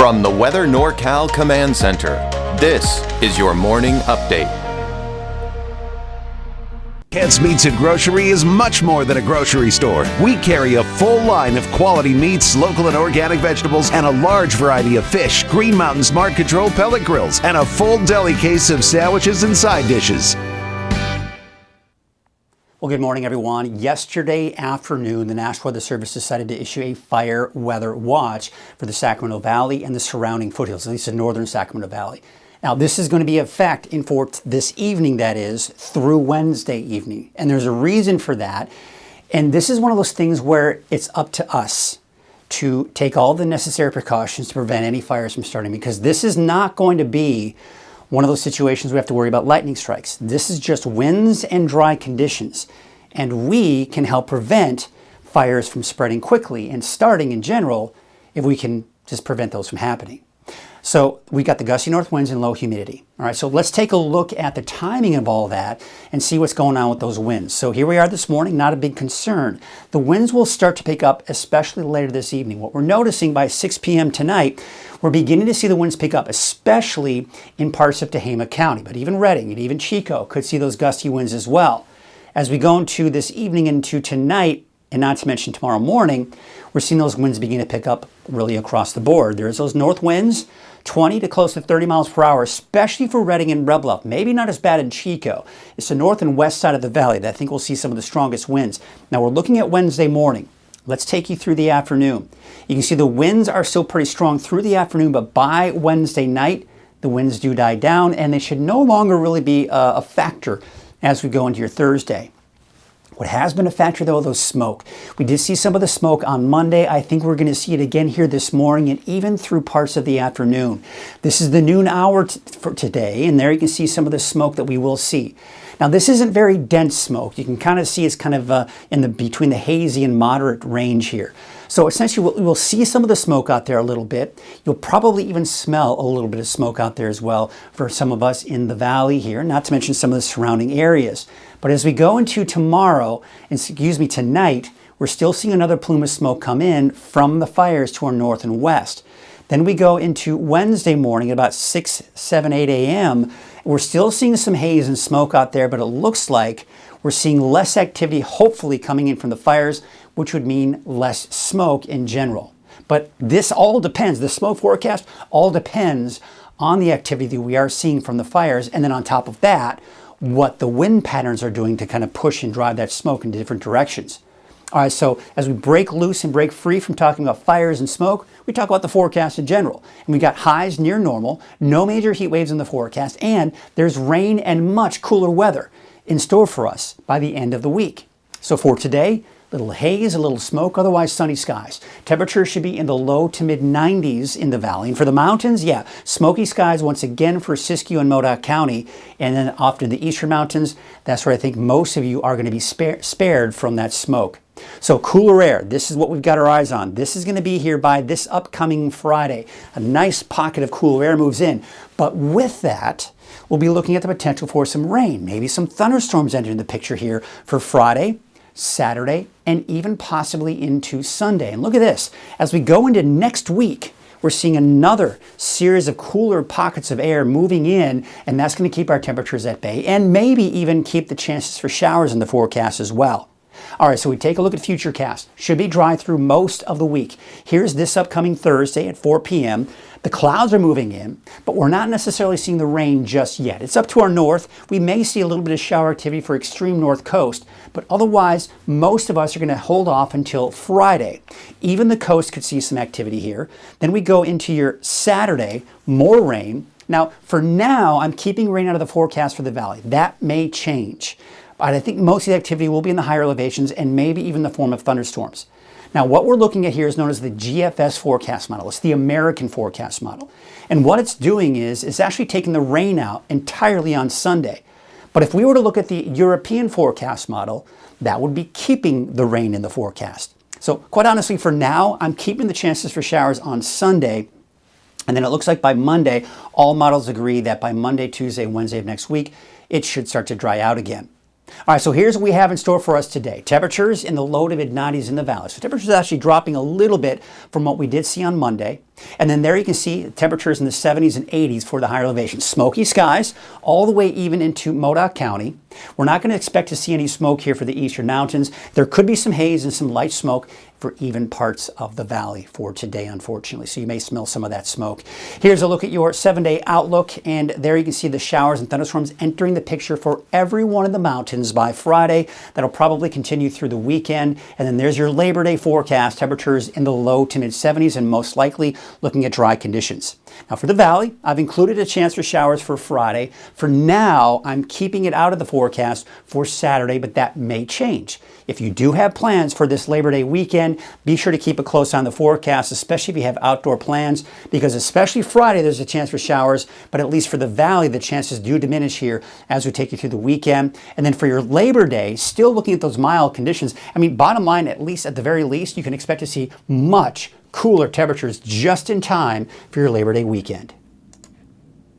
From the Weather NorCal Command Center, this is your morning update. Kent's Meats and Grocery is much more than a grocery store. We carry a full line of quality meats, local and organic vegetables, and a large variety of fish, Green Mountain Smart Control pellet grills, and a full deli case of sandwiches and side dishes. Well, good morning, everyone. Yesterday afternoon, the National Weather Service decided to issue a fire weather watch for the Sacramento Valley and the surrounding foothills, at least the northern Sacramento Valley. Now, this is going to be in effect for this evening, that is, through Wednesday evening. And there's a reason for that. And this is one of those things where it's up to us to take all the necessary precautions to prevent any fires from starting, because this is not going to be one of those situations we have to worry about lightning strikes. This is just winds and dry conditions, and we can help prevent fires from spreading quickly and starting in general if we can just prevent those from happening. So we got the gusty north winds and low humidity. All right, so let's take a look at the timing of all that and see what's going on with those winds. So here we are this morning, not a big concern. The winds will start to pick up, especially later this evening. What we're noticing by 6 p.m. tonight, we're beginning to see the winds pick up, especially in parts of Tehama County, but even Redding and even Chico could see those gusty winds as well. As we go into this evening into tonight, and not to mention tomorrow morning, we're seeing those winds begin to pick up really across the board. There's those north winds, 20 to close to 30 miles per hour, especially for Redding and Red Bluff. Maybe not as bad in Chico. It's the north and west side of the valley that I think we'll see some of the strongest winds. Now we're looking at Wednesday morning. Let's take you through the afternoon. You can see the winds are still pretty strong through the afternoon, but by Wednesday night, the winds do die down, and they should no longer really be a factor as we go into your Thursday. What has been a factor, though, those smoke. We did see some of the smoke on Monday. I think we're going to see it again here this morning and even through parts of the afternoon. This is the noon hour for today, and there you can see some of the smoke that we will see. Now, this isn't very dense smoke. You can kind of see it's kind of between the hazy and moderate range here. So essentially, we'll see some of the smoke out there a little bit. You'll probably even smell a little bit of smoke out there as well for some of us in the valley here, not to mention some of the surrounding areas. But as we go into tonight, we're still seeing another plume of smoke come in from the fires to our north and west. Then we go into Wednesday morning at about 6, 7, 8 a.m. We're still seeing some haze and smoke out there, but it looks like we're seeing less activity, hopefully coming in from the fires, which would mean less smoke in general. But this all depends, the smoke forecast all depends on the activity that we are seeing from the fires, and then on top of that, what the wind patterns are doing to kind of push and drive that smoke in different directions. All right, so as we break loose and break free from talking about fires and smoke, we talk about the forecast in general. And we got highs near normal, no major heat waves in the forecast, and there's rain and much cooler weather in store for us by the end of the week. So for today, a little haze, a little smoke, otherwise sunny skies. Temperatures should be in the low to mid 90s in the valley. And for the mountains, yeah, smoky skies once again for Siskiyou and Modoc County. And then off to the eastern mountains, that's where I think most of you are going to be spared from that smoke. So cooler air, this is what we've got our eyes on. This is going to be here by this upcoming Friday. A nice pocket of cooler air moves in. But with that, we'll be looking at the potential for some rain, maybe some thunderstorms entering the picture here for Friday, Saturday, and even possibly into Sunday. And look at this. As we go into next week, we're seeing another series of cooler pockets of air moving in, and that's going to keep our temperatures at bay and maybe even keep the chances for showers in the forecast as well. All right, so we take a look at Futurecast. Should be dry through most of the week. Here's this upcoming Thursday at 4 p.m. The clouds are moving in, but we're not necessarily seeing the rain just yet. It's up to our north. We may see a little bit of shower activity for extreme north coast, but otherwise, most of us are going to hold off until Friday. Even the coast could see some activity here. Then we go into your Saturday, more rain. Now, for now, I'm keeping rain out of the forecast for the valley. That may change. But I think most of the activity will be in the higher elevations and maybe even the form of thunderstorms. Now, what we're looking at here is known as the GFS forecast model. It's the American forecast model. And what it's doing is it's actually taking the rain out entirely on Sunday. But if we were to look at the European forecast model, that would be keeping the rain in the forecast. So quite honestly, for now, I'm keeping the chances for showers on Sunday. And then it looks like by Monday, all models agree that by Monday, Tuesday, Wednesday of next week, it should start to dry out again. All right, so here's what we have in store for us today. Temperatures in the low to mid-90s in the valley. So temperatures are actually dropping a little bit from what we did see on Monday. And then there you can see temperatures in the 70s and 80s for the higher elevations. Smoky skies all the way even into Modoc County. We're not going to expect to see any smoke here for the eastern mountains. There could be some haze and some light smoke for even parts of the valley for today, unfortunately. So you may smell some of that smoke. Here's a look at your 7-day outlook, and there you can see the showers and thunderstorms entering the picture for every one of the mountains by Friday. That'll probably continue through the weekend. And then there's your Labor Day forecast, temperatures in the low to mid 70s and most likely looking at dry conditions. Now for the valley, I've included a chance for showers for Friday. For now, I'm keeping it out of the forecast for Saturday, but that may change. If you do have plans for this Labor Day weekend, be sure to keep a close eye on the forecast, especially if you have outdoor plans, because especially Friday, there's a chance for showers, but at least for the valley, the chances do diminish here as we take you through the weekend. And then for your Labor Day, still looking at those mild conditions. I mean, bottom line, at the very least, you can expect to see much cooler temperatures just in time for your Labor Day weekend.